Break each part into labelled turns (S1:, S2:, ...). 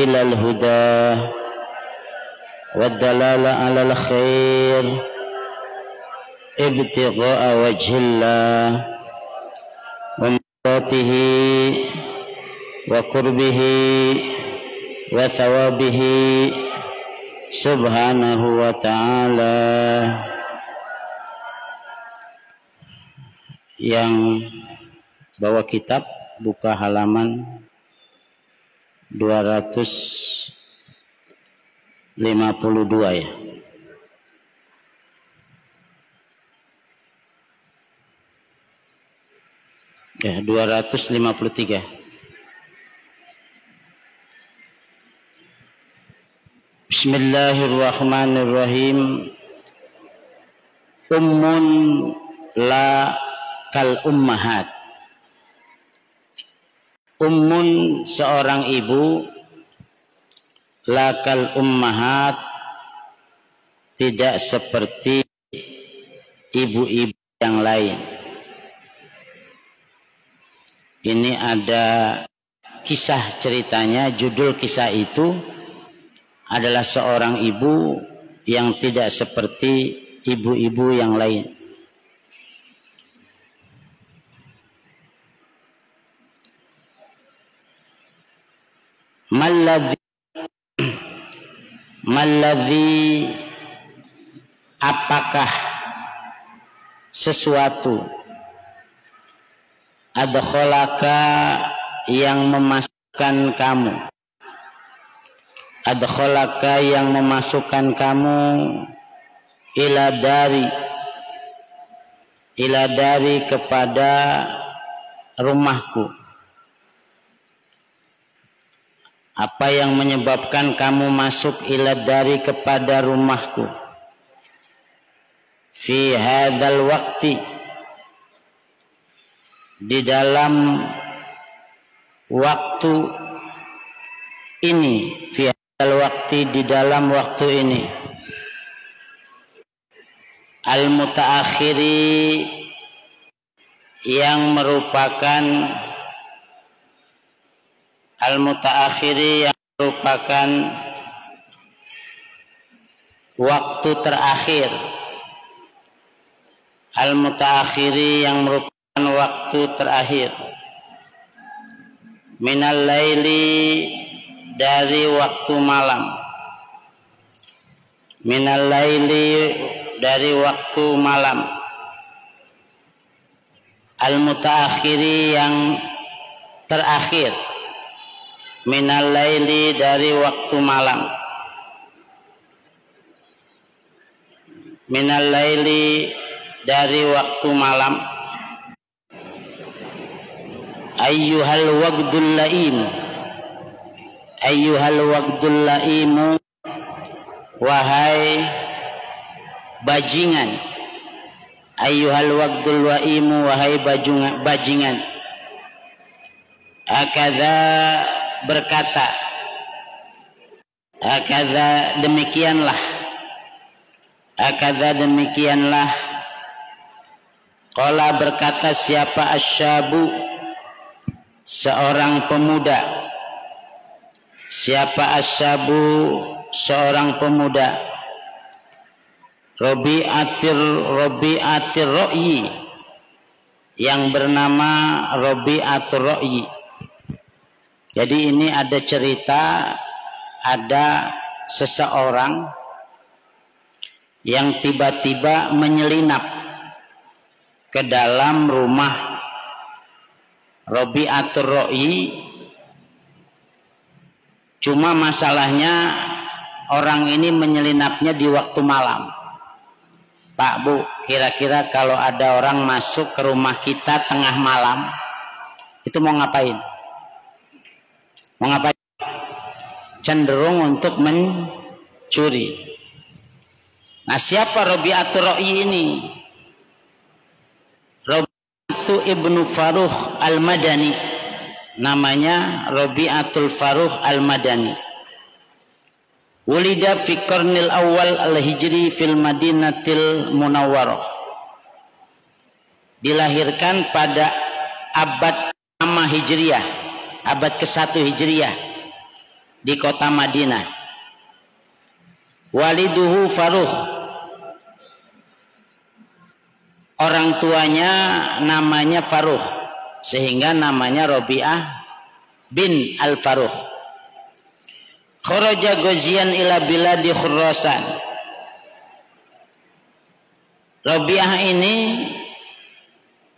S1: إلى الهدى والدلالة على الخير ابتغاء وجه الله ومرضاته وقربه وثوابه سبحانه وتعالى. Yang bawa kitab buka halaman 252 ya. Ya, 253. Bismillahirrahmanirrahim. Ummun la kal ummahat. Ummun seorang ibu, la kal ummahat tidak seperti ibu-ibu yang lain. Ini ada kisah ceritanya, judul kisah itu adalah seorang ibu yang tidak seperti ibu-ibu yang lain. Malladhi apakah sesuatu adkhalaka yang memasukkan kamu, adkhalaka yang memasukkan kamu ila dari kepada rumahku. Apa yang menyebabkan kamu masuk ila dari kepada rumahku? Fi hadzal waqti, di dalam waktu ini, fi hadzal waqti, di dalam waktu ini. Al mutaakhiri, yang merupakan al-mutaakhiri, yang merupakan waktu terakhir. Al-mutaakhiri, yang merupakan waktu terakhir. Minal laili, dari waktu malam. Minal laili, dari waktu malam. Al-mutaakhiri, yang terakhir. Minal laili, dari waktu malam. Minal laili, dari waktu malam. Ayyuhal waqdul laim, ayyuhal waqdul laimu, wahai bajingan. Ayyuhal waqdul laimu, wahai bajingan. Akadza, berkata, akadza, demikianlah, akadza, demikianlah. Qala, berkata siapa? Asyabu, seorang pemuda. Siapa asyabu? Seorang pemuda. Rabi'atir Ra'yi, yang bernama Rabi'atur Ra'yi. Jadi ini ada cerita, ada seseorang yang tiba-tiba menyelinap ke dalam rumah Rabi'atur Ra'yi. Cuma masalahnya orang ini menyelinapnya di waktu malam. Pak, Bu, kira-kira kalau ada orang masuk ke rumah kita tengah malam, itu mau ngapain? Mau ngapain? Cenderung untuk mencuri. Nah, siapa Rabi'atur Ra'yi ini? Rabi'atu ibnu Farukh al-Madani. Namanya Rabi'atul Farukh al-Madani. Wulida fi qarnil awal al-hijri fil Madinatil Munawwarah. Dilahirkan pada abad pertama Hijriah, abad ke-1 Hijriah, di kota Madinah. Waliduhu Farukh, orang tuanya namanya Farukh, sehingga namanya Rabi'ah bin Al-Farukh. Kharaja ghaziyan ila biladi Khurasan. Rabi'ah ini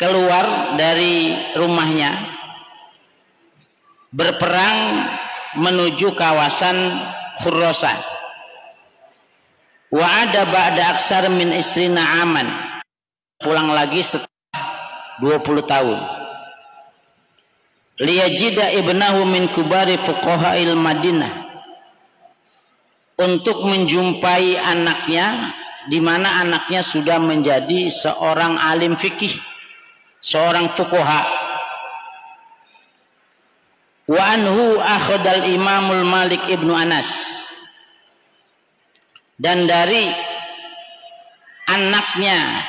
S1: keluar dari rumahnya berperang menuju kawasan Khurasan. Wa ada ba'da aksar min isrina aman, pulang lagi setelah 20 tahun. Liyajida ibnahu min kubari fuqaha'il Madinah, untuk menjumpai anaknya, di mana anaknya sudah menjadi seorang alim fikih, seorang fuqaha. Wa anhu akhadal Imamul Malik ibnu Anas, dan dari anaknya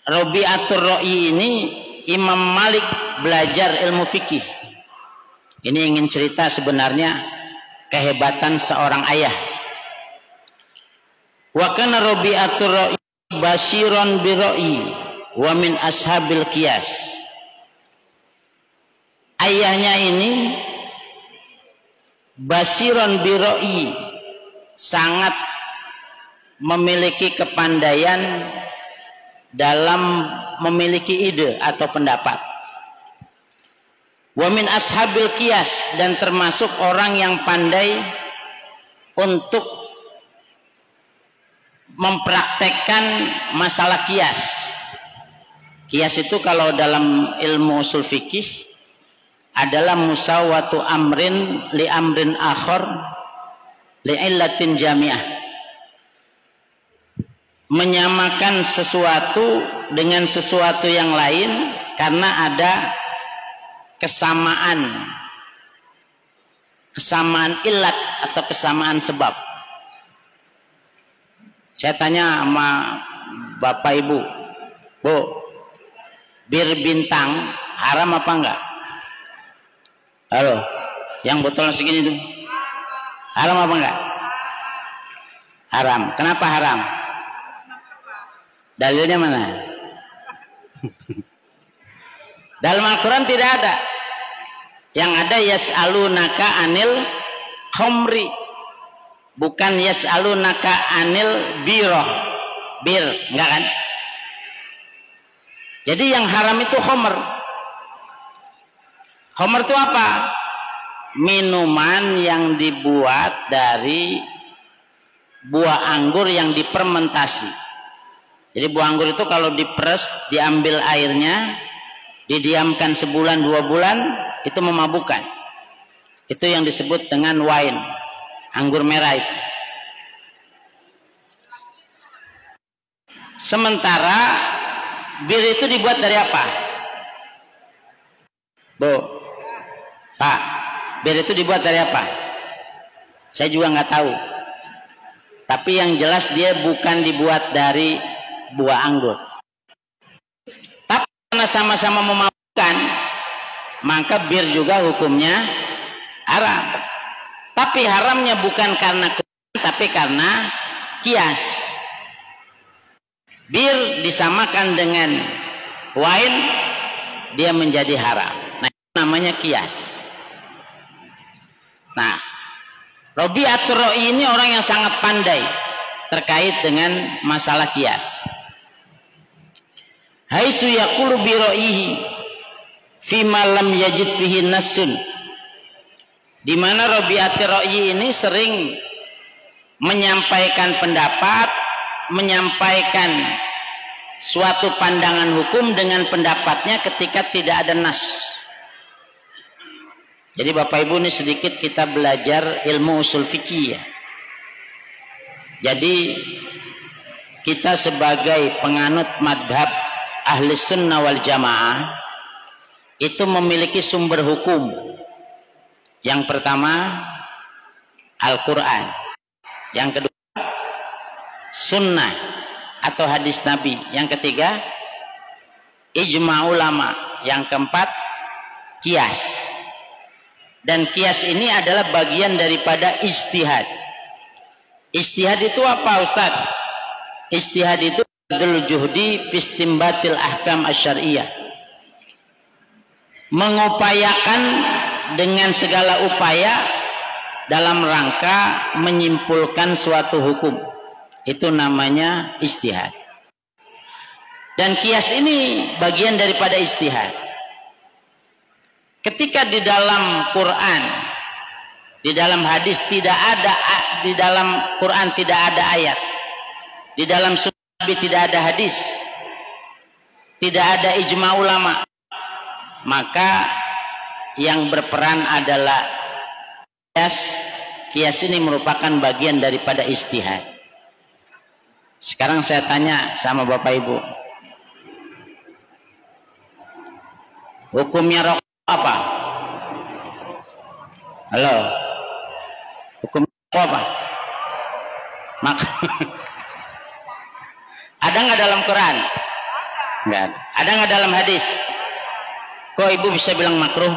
S1: Rabi'atur Ra'i ini Imam Malik belajar ilmu fikih. Ini ingin cerita sebenarnya kehebatan seorang ayah. Wa kana Rabi'atur Ra'i basiron bi ra'i wa min ashabil qiyas. Ayahnya ini basiron bi ra'i, sangat memiliki kepandaian dalam memiliki ide atau pendapat. Wa min ashabil qiyas, dan termasuk orang yang pandai untuk mempraktekkan masalah qiyas. Qiyas itu kalau dalam ilmu usul fikih adalah musawatu amrin li amrin akhar li illatin jami'ah, menyamakan sesuatu dengan sesuatu yang lain karena ada kesamaan illat atau kesamaan sebab. Saya tanya sama bapak ibu, Bu, bir bintang haram apa enggak? Halo, yang botol segini itu haram apa enggak? Haram. Kenapa haram? Dalilnya mana? Dalam Al-Quran tidak ada. Yang ada yas'alunaka anil khamri, bukan yas'alunaka anil biroh. Bir, enggak kan? Jadi yang haram itu khamr. Khamr itu apa? Minuman yang dibuat dari buah anggur yang difermentasi. Jadi buah anggur itu kalau diperes, diambil airnya, didiamkan sebulan 2 bulan, itu memabukkan. Itu yang disebut dengan wine, anggur merah itu. Sementara bir itu dibuat dari apa? Bu, Pak, bir itu dibuat dari apa? Saya juga nggak tahu. Tapi yang jelas dia bukan dibuat dari buah anggur. Tapi karena sama-sama memabukkan, maka bir juga hukumnya haram. Tapi haramnya bukan karena Quran, tapi karena kias. Bir disamakan dengan wine, dia menjadi haram. Nah, itu namanya kias. Nah, Rabi'atur Ra'i ini orang yang sangat pandai terkait dengan masalah kias. Haitsu yaqulu bi ra'ihi fi ma lam yajid fihi nassun, di mana Rabi'atur Ra'i ini sering menyampaikan pendapat, menyampaikan suatu pandangan hukum dengan pendapatnya ketika tidak ada nas. Jadi Bapak Ibu ini sedikit kita belajar ilmu usul fikih ya. Jadi kita sebagai penganut madhab ahli sunnah wal jamaah itu memiliki sumber hukum. Yang pertama Al-Quran, yang kedua sunnah atau hadis Nabi, yang ketiga ijma ulama, yang keempat kias. Dan kias ini adalah bagian daripada ijtihad. Ijtihad itu apa, Ustaz? Ijtihad itu badlul juhdi fi istinbatil ahkam asy-syar'iyyah. Mengupayakan dengan segala upaya dalam rangka menyimpulkan suatu hukum. Itu namanya ijtihad. Dan kias ini bagian daripada ijtihad. Ketika di dalam Quran, di dalam hadis tidak ada, di dalam Quran tidak ada ayat, di dalam sunnah tidak ada hadis, tidak ada ijma ulama, maka yang berperan adalah kias. Kias ini merupakan bagian daripada ijtihad. Sekarang saya tanya sama Bapak Ibu, hukumnya rokok apa? Halo, hukum apa? Maka ada nggak dalam Quran? Nggak ada. Ada nggak dalam hadis? Kok ibu bisa bilang makruh?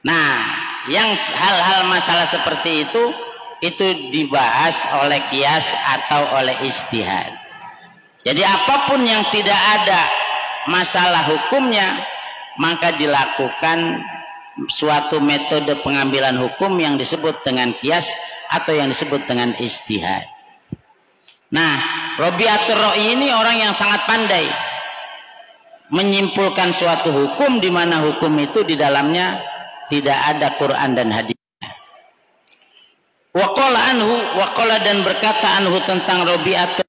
S1: Nah, yang hal-hal masalah seperti itu dibahas oleh kias atau oleh ijtihad. Jadi apapun yang tidak ada masalah hukumnya, maka dilakukan suatu metode pengambilan hukum yang disebut dengan kias atau yang disebut dengan ijtihad. Nah, Rabi'atul Ra'i ini orang yang sangat pandai menyimpulkan suatu hukum di mana hukum itu di dalamnya tidak ada Quran dan hadis. Waqala dan berkata anhu tentang Rabi'atul,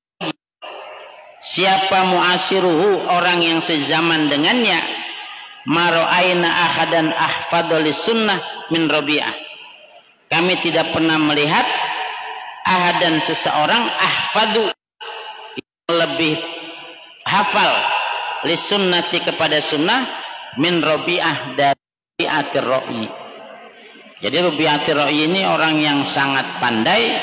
S1: siapa muasiruhu, orang yang sezaman dengannya, maro'aina ahadan ahfadolis sunnah min Rabi'ah, kami tidak pernah melihat ahadan seseorang ahfadu lebih hafal lis sunnati kepada sunnah min Rabi'ah dari Rabi'atul Ra'i. Jadi Rabi'atul Ra'i ini orang yang sangat pandai,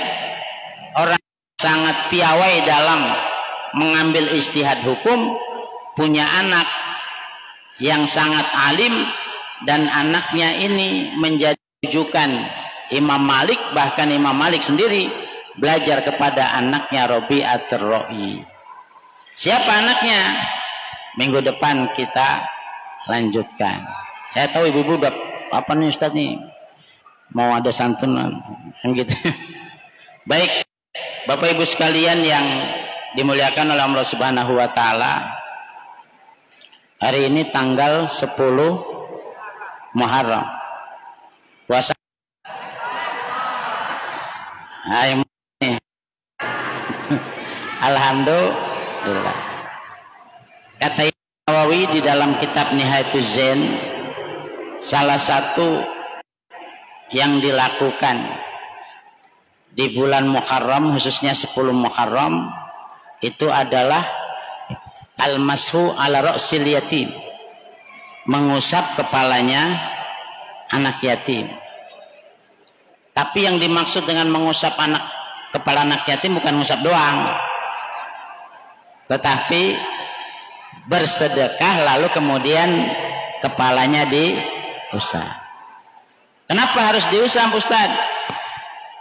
S1: orang sangat piawai dalam mengambil ijtihad hukum, punya anak yang sangat alim, dan anaknya ini menjadi rujukan Imam Malik. Bahkan Imam Malik sendiri belajar kepada anaknya Rabi'atul Ra'i. Siapa anaknya? Minggu depan kita lanjutkan. Saya tahu ibu-ibu apa nih Ustaz nih, mau ada santunan gitu. Baik Bapak Ibu sekalian yang dimuliakan oleh Allah Subhanahu wa taala, hari ini tanggal 10 Muharram. Puasa alhamdulillah. Kata Imam Nawawi di dalam kitab Nihayatuz Zain, salah satu yang dilakukan di bulan Muharram, khususnya 10 Muharram, itu adalah al-mashu ala ra'sil yatim, mengusap kepalanya anak yatim. Tapi yang dimaksud dengan mengusap kepala anak yatim bukan mengusap doang, tetapi bersedekah lalu kemudian kepalanya diusap. Kenapa harus diusap, Ustaz?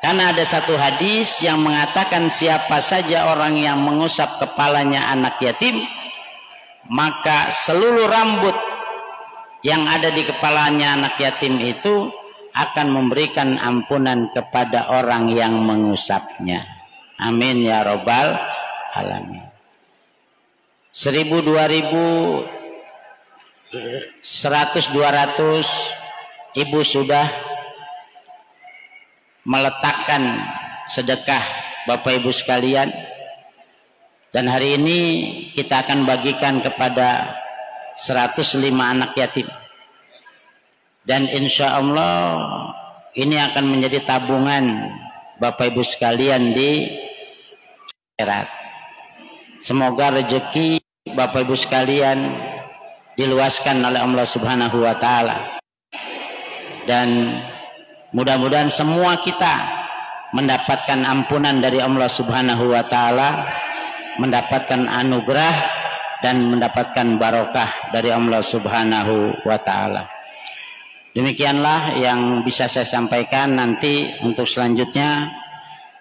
S1: Karena ada satu hadis yang mengatakan siapa saja orang yang mengusap kepalanya anak yatim, maka seluruh rambut yang ada di kepalanya anak yatim itu akan memberikan ampunan kepada orang yang mengusapnya. Amin ya robbal alamin. 1000, 2000, 100, 200 ibu sudah meletakkan sedekah Bapak Ibu sekalian, dan hari ini kita akan bagikan kepada 105 anak yatim, dan insya Allah ini akan menjadi tabungan Bapak Ibu sekalian di akhirat. Semoga rezeki Bapak Ibu sekalian diluaskan oleh Allah Subhanahu wa taala, dan mudah-mudahan semua kita mendapatkan ampunan dari Allah Subhanahu wa taala, mendapatkan anugerah dan mendapatkan barokah dari Allah Subhanahu wa taala. Demikianlah yang bisa saya sampaikan. Nanti untuk selanjutnya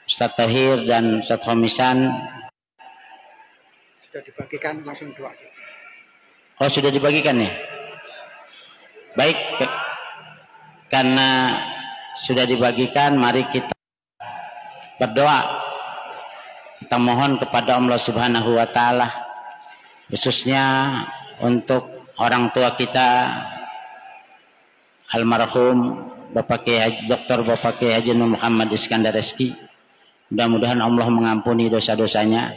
S1: Ustaz Tahir dan Ustaz Khomisan
S2: sudah dibagikan, langsung doa.
S1: Oh, sudah dibagikan ya? Baik, karena sudah dibagikan, mari kita berdoa. Kita mohon kepada Allah Subhanahu wa taala, khususnya untuk orang tua kita almarhum Bapak Kiai Dr. Bapak Kiai Haji Muhammad Iskandar Reski. Mudah-mudahan Allah mengampuni dosa-dosanya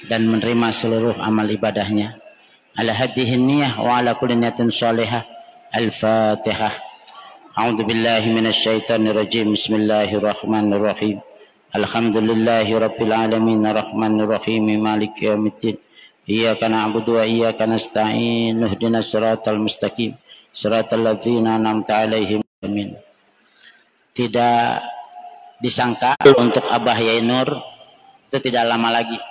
S1: dan menerima seluruh amal ibadahnya. Ala hadhihi niyyah wa ala kulli niyatin shalihah. Al-Fatihah. A'udzu billahi minasy syaithanir rajim. Bismillahirrahmanirrahim. Alhamdulillahi rabbil alamin arrahmanir rahim maliki yaumiddin. Iyyaka na'budu wa iyyaka nasta'in. Ihdinas siratal mustaqim. Siratal ladzina an'amta 'alaihim. Amin. Tidak disangka untuk Abah Yainur itu tidak lama lagi.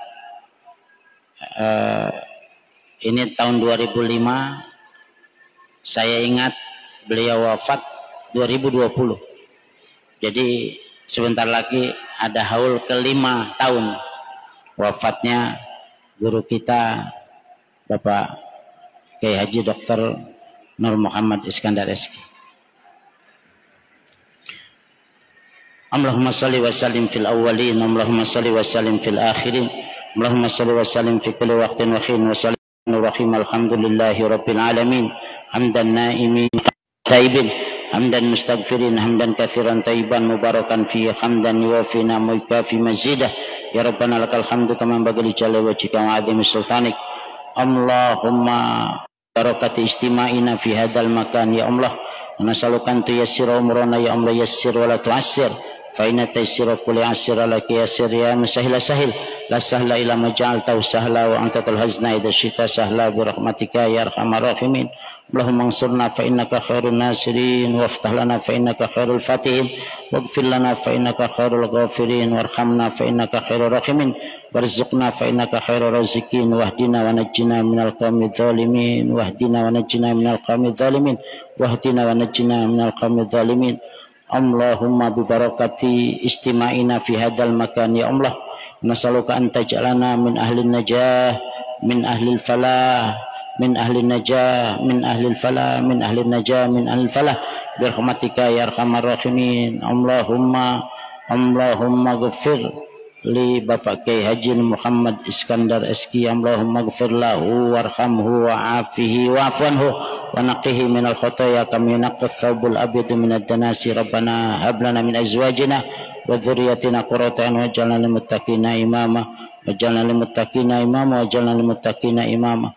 S1: Ini tahun 2005, saya ingat beliau wafat 2020. Jadi sebentar lagi ada haul ke-5 tahun wafatnya guru kita Bapak Kiai Haji Dr. Nur Muhammad Iskandar Reski. Allahumma salli wa sallim fil awwalin, Allahumma salli wa sallim fil akhirin, Allahumma salli wa sallim fi kulli waqtin wa hin wa sallim Rahim. Alhamdulillahi rabbil alamin hamdan naimin taibin hamdan mustaghfirin hamdan katsiran tayyiban mubarakan fi hamdan yuwafi ni'amahu fi mazidah ya rabbana lakal hamdu kama yanbaghi li jalali wajhika wa 'azimi sultanik. Allahumma barakati istima'ina fi hadzal makan ya Allah, nasaluka an tuyassira umrana ya Allah, yassir wa la tu'assir fa inna taysira kulli 'asir laka yassir ya musahhil sahil la sahla ila ma ja'altahu sahla wa anta al-hazna idza syi'ta sahla bi rahmatika ya arhamar rahimin. Allahumma ansurna fa innaka khairun nasirin waftah lana fa innaka khairul fatihin waghfir lana fa innaka khairul ghafirin warhamna fa innaka khairur rahimin warzuqna fa innaka khairur raziqin wahdina wa najjina minal qaumidz zalimin wahdina wa najjina minal qaumidz zalimin wahdina wa najjina minal qaumidz zalimin. Allahumma bi barakati istima'ina fi hadzal makan ya Allah, nasaluka an taj'alana min ahli najah min ahli falah min ahli najah min ahli falah min ahli najah min ahli falah bi rahmatika ya arhamar rahimin. Allahumma ghfir li Bapak Kiai Haji Muhammad Iskandar Reski. Allahumma ghfir lahu warhamhu wa'afihi wa'fuanhu wa naqihi minal khotoya kama yunqqa thawbul abyadu minad danasi. Rabbana hab lana min azwajina wa dhurriyyatina qurrata a'yun waj'alna lil muttaqina imama waj'alna lil muttaqina imama waj'alna lil muttaqina imama.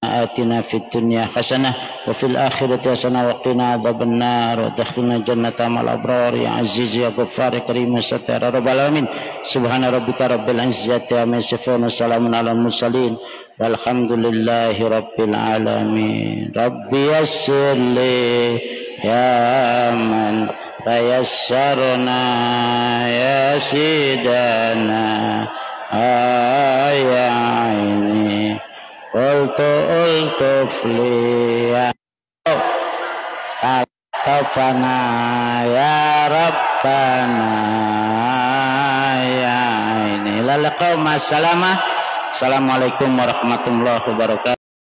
S1: آتنا في الدنيا حسنة وفي الآخرة حسنة وقنا عذاب النار وادخلنا الجنة مع الأبرار يا عزيز يا غفار يا كريم يا ستار رب العالمين. سبحان ربك رب العزة عما يصفون وسلام على المرسلين والحمد لله رب العالمين. ربي يسر لي يا من تيسرنا يا سيدنا يا عيني ultuf liya tafana ya rabbana ya ini lalaqa masalamah. Assalamualaikum warahmatullahi wabarakatuh.